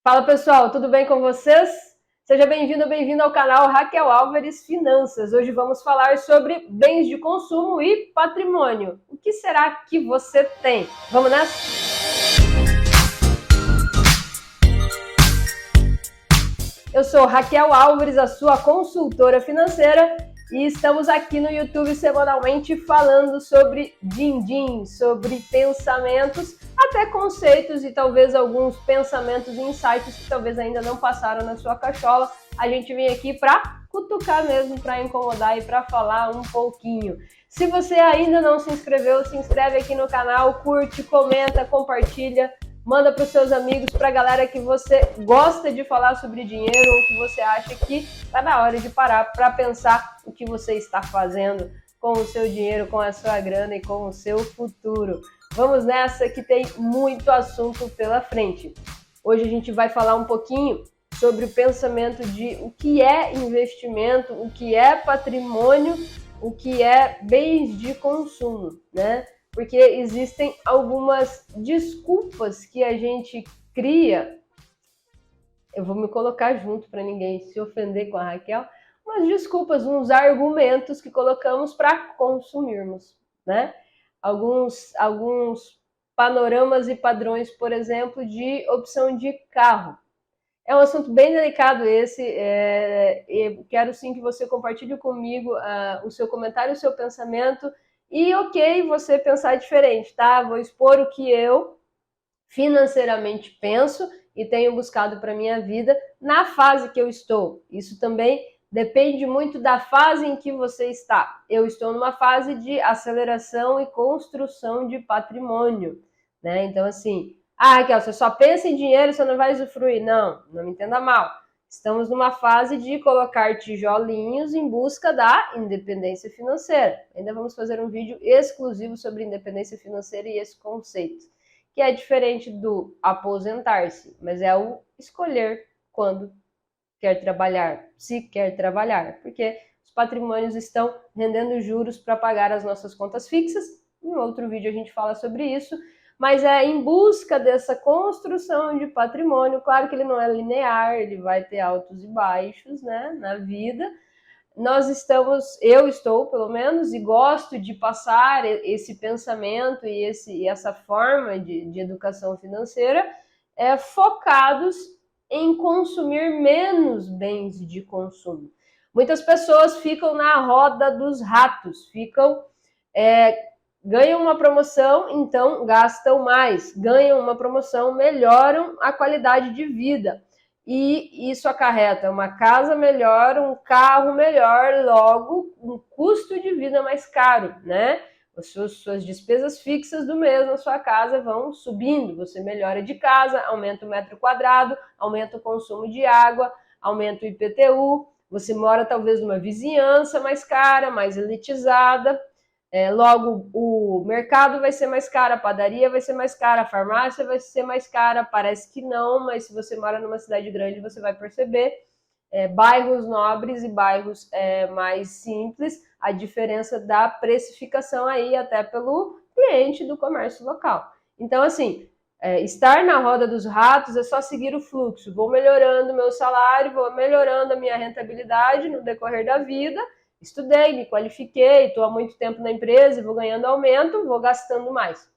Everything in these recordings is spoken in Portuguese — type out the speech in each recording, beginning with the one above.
Fala pessoal, tudo bem com vocês? Seja bem-vindo, bem-vindo ao canal Raquel Álvares Finanças. Hoje vamos falar sobre bens de consumo e patrimônio. O que será que você tem? Vamos nessa? Eu sou Raquel Álvares, a sua consultora financeira, e estamos aqui no YouTube semanalmente falando sobre din-din, sobre pensamentos, até conceitos e talvez alguns pensamentos e insights que talvez ainda não passaram na sua cachola. A gente vem aqui para cutucar mesmo, para incomodar e para falar um pouquinho. Se você ainda não se inscreveu, se inscreve aqui no canal, curte, comenta, compartilha. Manda para os seus amigos, para a galera que você gosta de falar sobre dinheiro ou que você acha que está na hora de parar para pensar o que você está fazendo com o seu dinheiro, com a sua grana e com o seu futuro. Vamos nessa que tem muito assunto pela frente. Hoje a gente vai falar um pouquinho sobre o pensamento de o que é investimento, o que é patrimônio, o que é bens de consumo, né? Porque existem algumas desculpas que a gente cria. Eu vou me colocar junto para ninguém se ofender com a Raquel. Umas desculpas, uns argumentos que colocamos para consumirmos, né? Alguns panoramas e padrões, por exemplo, de opção de carro. É um assunto bem delicado esse. Eu quero sim que você compartilhe comigo o seu comentário, o seu pensamento. E ok, você pensar diferente, tá? Vou expor o que eu financeiramente penso e tenho buscado para minha vida na fase que eu estou. Isso também depende muito da fase em que você está. Eu estou numa fase de aceleração e construção de patrimônio, né? Então, assim, Raquel, você só pensa em dinheiro, você não vai usufruir. Não me entenda mal. Estamos numa fase de colocar tijolinhos em busca da independência financeira. Ainda vamos fazer um vídeo exclusivo sobre independência financeira e esse conceito, que é diferente do aposentar-se, mas é o escolher quando quer trabalhar, se quer trabalhar, porque os patrimônios estão rendendo juros para pagar as nossas contas fixas. Em outro vídeo a gente fala sobre isso, mas é em busca dessa construção de patrimônio. Claro que ele não é linear, ele vai ter altos e baixos, né, na vida. Eu estou pelo menos, e gosto de passar esse pensamento e essa forma de educação financeira focados em consumir menos bens de consumo. Muitas pessoas ficam na roda dos ratos, ganham uma promoção, então gastam mais, ganham uma promoção, melhoram a qualidade de vida. E isso acarreta uma casa melhor, um carro melhor, logo um custo de vida mais caro, né? As suas despesas fixas do mês na sua casa vão subindo, você melhora de casa, aumenta o metro quadrado, aumenta o consumo de água, aumenta o IPTU, você mora talvez numa vizinhança mais cara, mais elitizada, logo o mercado vai ser mais caro, a padaria vai ser mais cara, a farmácia vai ser mais cara, parece que não, mas se você mora numa cidade grande você vai perceber, bairros nobres e bairros mais simples, a diferença da precificação aí até pelo cliente do comércio local. Então, assim, estar na roda dos ratos é só seguir o fluxo, vou melhorando meu salário, vou melhorando a minha rentabilidade no decorrer da vida. Estudei, me qualifiquei, estou há muito tempo na empresa, vou ganhando aumento, vou gastando mais.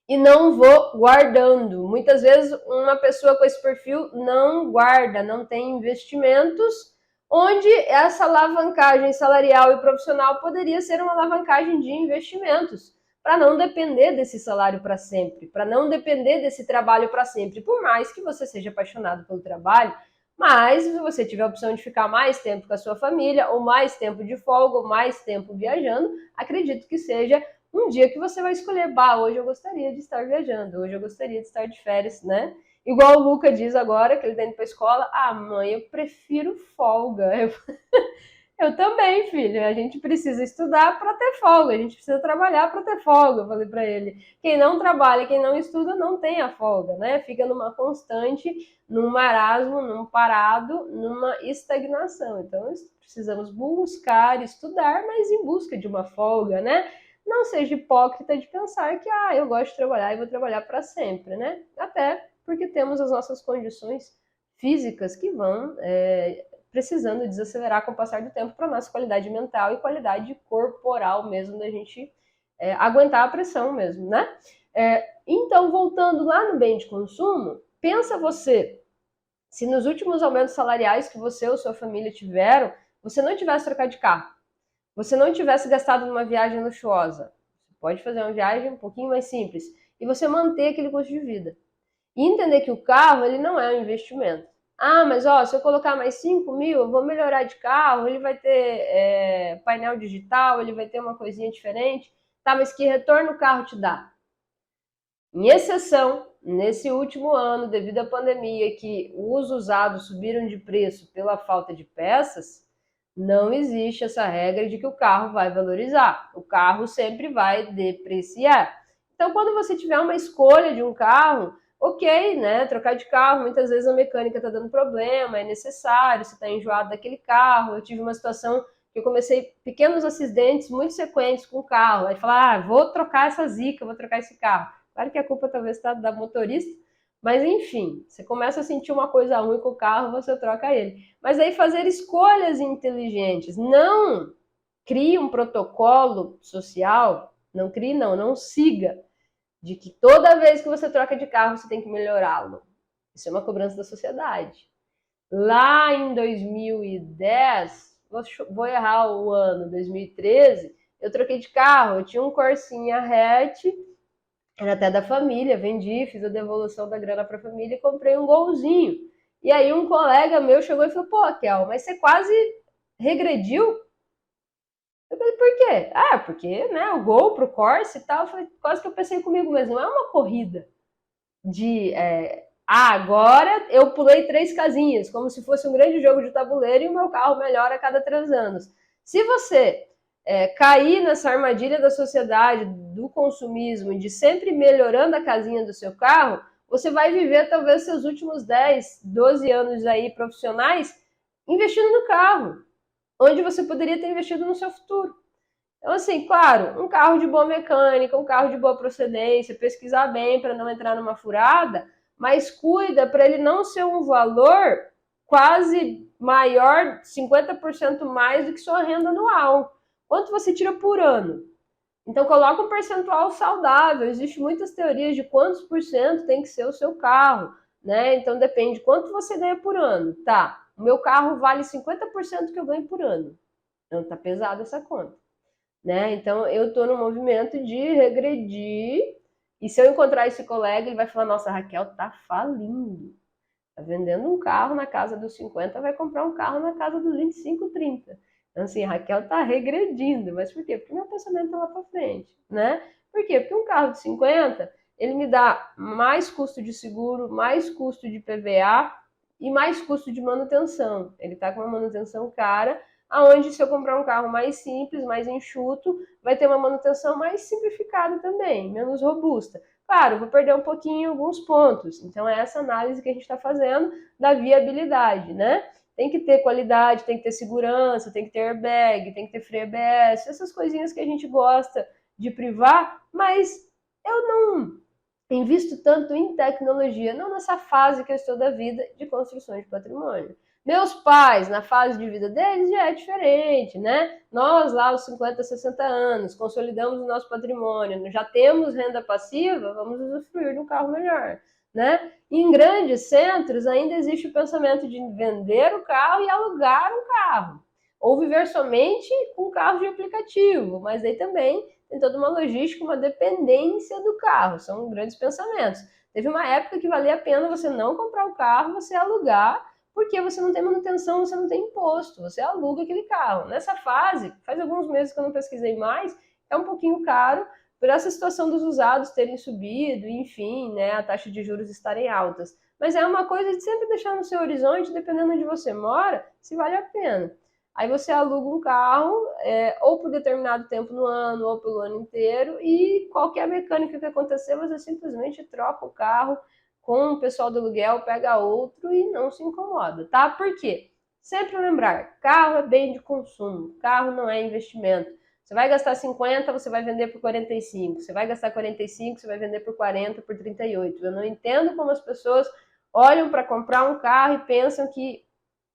E não vou guardando. Muitas vezes uma pessoa com esse perfil não guarda, não tem investimentos, onde essa alavancagem salarial e profissional poderia ser uma alavancagem de investimentos, para não depender desse salário para sempre, para não depender desse trabalho para sempre. Por mais que você seja apaixonado pelo trabalho, mas se você tiver a opção de ficar mais tempo com a sua família, ou mais tempo de folga, ou mais tempo viajando, acredito que seja um dia que você vai escolher, hoje eu gostaria de estar viajando, hoje eu gostaria de estar de férias, né? Igual o Luca diz agora, que ele tá indo pra escola, mãe, eu prefiro folga. Eu também, filho, a gente precisa estudar para ter folga, a gente precisa trabalhar para ter folga, eu falei para ele. Quem não trabalha, quem não estuda, não tem a folga, né? Fica numa constante, num marasmo, num parado, numa estagnação. Então, precisamos buscar, estudar, mas em busca de uma folga, né? Não seja hipócrita de pensar que, eu gosto de trabalhar e vou trabalhar para sempre, né? Até porque temos as nossas condições físicas que vão precisando desacelerar com o passar do tempo para a nossa qualidade mental e qualidade corporal mesmo, da gente aguentar a pressão mesmo, né? Então, voltando lá no bem de consumo, pensa você, se nos últimos aumentos salariais que você ou sua família tiveram, você não tivesse trocado de carro, você não tivesse gastado numa viagem luxuosa, você pode fazer uma viagem um pouquinho mais simples, e você manter aquele custo de vida. E entender que o carro, ele não é um investimento. Ah, mas se eu colocar mais 5 mil, eu vou melhorar de carro, ele vai ter painel digital, ele vai ter uma coisinha diferente. Tá, mas que retorno o carro te dá? Em exceção, nesse último ano, devido à pandemia, que os usados subiram de preço pela falta de peças, não existe essa regra de que o carro vai valorizar. O carro sempre vai depreciar. Então, quando você tiver uma escolha de um carro, ok, né? Trocar de carro, muitas vezes a mecânica está dando problema, é necessário, você está enjoado daquele carro. Eu tive uma situação que eu comecei pequenos acidentes muito sequentes com o carro. Aí falar, vou trocar essa zica, vou trocar esse carro. Claro que a culpa talvez está da motorista, mas enfim, você começa a sentir uma coisa ruim com o carro, você troca ele. Mas aí fazer escolhas inteligentes, não crie um protocolo social, não siga, de que toda vez que você troca de carro, você tem que melhorá-lo. Isso é uma cobrança da sociedade. Lá em 2010, vou errar o ano, 2013, eu troquei de carro, eu tinha um Corsinha hatch, era até da família, vendi, fiz a devolução da grana para a família e comprei um Golzinho. E aí um colega meu chegou e falou, pô, Kel, mas você quase regrediu? Eu falei, por quê? Porque, né, o Gol pro Corsa e tal, foi quase que eu pensei comigo mesmo, não é uma corrida de, agora eu pulei 3 casinhas, como se fosse um grande jogo de tabuleiro e o meu carro melhora a cada 3 anos. Se você cair nessa armadilha da sociedade, do consumismo, de sempre melhorando a casinha do seu carro, você vai viver talvez seus últimos 10, 12 anos aí profissionais investindo no carro, onde você poderia ter investido no seu futuro. Então, assim, claro, um carro de boa mecânica, um carro de boa procedência, pesquisar bem para não entrar numa furada, mas cuida para ele não ser um valor quase maior, 50% mais do que sua renda anual. Quanto você tira por ano? Então, coloca um percentual saudável. Existem muitas teorias de quantos por cento tem que ser o seu carro, né? Então, depende de quanto você ganha por ano. Tá, o meu carro vale 50% que eu ganho por ano. Então, tá pesada essa conta, né? Então, eu tô no movimento de regredir. E se eu encontrar esse colega, ele vai falar, nossa, a Raquel tá falindo. Tá vendendo um carro na casa dos 50, vai comprar um carro na casa dos 25, 30. Então, assim, a Raquel tá regredindo. Mas por quê? Porque meu pensamento tá lá para frente, né? Por quê? Porque um carro de 50, ele me dá mais custo de seguro, mais custo de PVA e mais custo de manutenção. Ele tá com uma manutenção cara, aonde se eu comprar um carro mais simples, mais enxuto, vai ter uma manutenção mais simplificada também, menos robusta. Claro, vou perder um pouquinho alguns pontos. Então, é essa análise que a gente está fazendo da viabilidade, né? Tem que ter qualidade, tem que ter segurança, tem que ter airbag, tem que ter freio ABS, essas coisinhas que a gente gosta de privar, mas eu não invisto tanto em tecnologia, não nessa fase que eu estou da vida de construção de patrimônio. Meus pais, na fase de vida deles, já é diferente, né? Nós, lá aos 50, 60 anos, consolidamos o nosso patrimônio, já temos renda passiva, vamos usufruir de um carro melhor, né? Em grandes centros, ainda existe o pensamento de vender o carro e alugar um carro, ou viver somente com carro de aplicativo, mas aí também tem toda uma logística, uma dependência do carro, são grandes pensamentos. Teve uma época que valia a pena você não comprar o carro, você alugar, porque você não tem manutenção, você não tem imposto, você aluga aquele carro. Nessa fase, faz alguns meses que eu não pesquisei mais, é um pouquinho caro por essa situação dos usados terem subido, enfim, né, a taxa de juros estarem altas. Mas é uma coisa de sempre deixar no seu horizonte, dependendo de onde você mora, se vale a pena. Aí você aluga um carro, ou por determinado tempo no ano, ou pelo ano inteiro, e qualquer mecânica que acontecer, você simplesmente troca o carro com o pessoal do aluguel, pega outro e não se incomoda, tá? Por quê? Sempre lembrar, carro é bem de consumo, carro não é investimento. Você vai gastar 50, você vai vender por 45. Você vai gastar 45, você vai vender por 40, por 38. Eu não entendo como as pessoas olham para comprar um carro e pensam que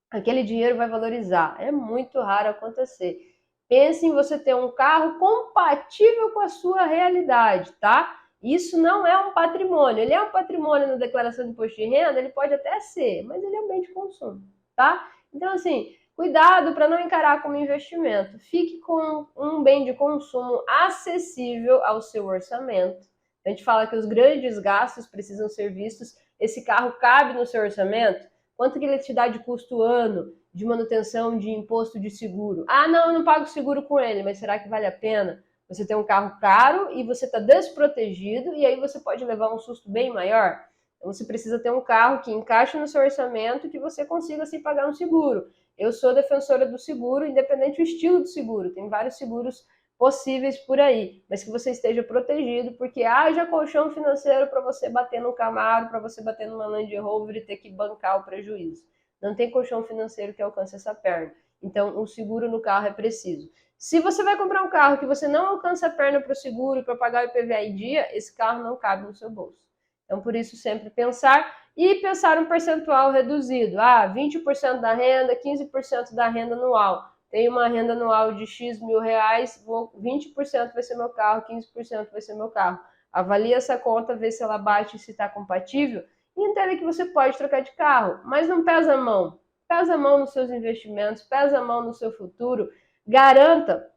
aquele dinheiro vai valorizar. É muito raro acontecer. Pense em você ter um carro compatível com a sua realidade, tá? Isso não é um patrimônio. Ele é um patrimônio na declaração de imposto de renda, ele pode até ser, mas ele é um bem de consumo, tá? Então, assim, cuidado para não encarar como investimento. Fique com um bem de consumo acessível ao seu orçamento. A gente fala que os grandes gastos precisam ser vistos. Esse carro cabe no seu orçamento? Quanto que ele te dá de custo ano? De manutenção, de imposto de seguro. Ah, não, eu não pago seguro com ele, mas será que vale a pena? Você tem um carro caro e você está desprotegido e aí você pode levar um susto bem maior. Então você precisa ter um carro que encaixe no seu orçamento e que você consiga assim pagar um seguro. Eu sou defensora do seguro, independente do estilo do seguro. Tem vários seguros possíveis por aí, mas que você esteja protegido, porque haja colchão financeiro para você bater no Camaro, para você bater numa Land Rover e ter que bancar o prejuízo. Não tem colchão financeiro que alcance essa perna. Então, um seguro no carro é preciso. Se você vai comprar um carro que você não alcança a perna para o seguro, para pagar o IPVA em dia, esse carro não cabe no seu bolso. Então, por isso, sempre pensar e pensar um percentual reduzido. 20% da renda, 15% da renda anual. Tenho uma renda anual de X mil reais, 20% vai ser meu carro, 15% vai ser meu carro. Avalie essa conta, vê se ela bate e se está compatível e entenda que você pode trocar de carro, mas não pesa a mão. Pesa a mão nos seus investimentos, pesa a mão no seu futuro. Garanta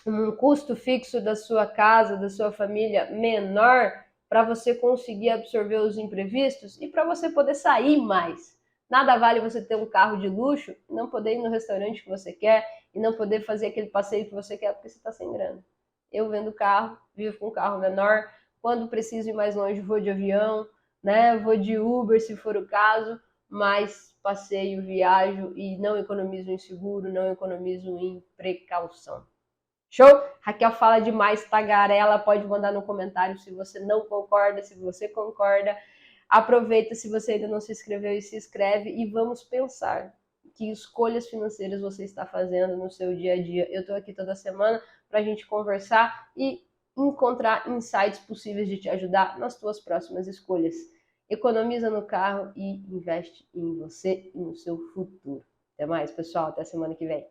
um custo fixo da sua casa, da sua família menor para você conseguir absorver os imprevistos e para você poder sair mais. Nada vale você ter um carro de luxo e não poder ir no restaurante que você quer e não poder fazer aquele passeio que você quer porque você está sem grana. Eu vendo carro, vivo com um carro menor, quando preciso ir mais longe vou de avião, né? Vou de Uber se for o caso, mas passeio, viajo e não economizo em seguro, não economizo em precaução. Show? Raquel fala demais, tagarela, pode mandar no comentário se você não concorda, se você concorda. Aproveita se você ainda não se inscreveu e se inscreve e vamos pensar que escolhas financeiras você está fazendo no seu dia a dia. Eu estou aqui toda semana para a gente conversar e encontrar insights possíveis de te ajudar nas tuas próximas escolhas. Economiza no carro e investe em você e no seu futuro. Até mais, pessoal. Até semana que vem.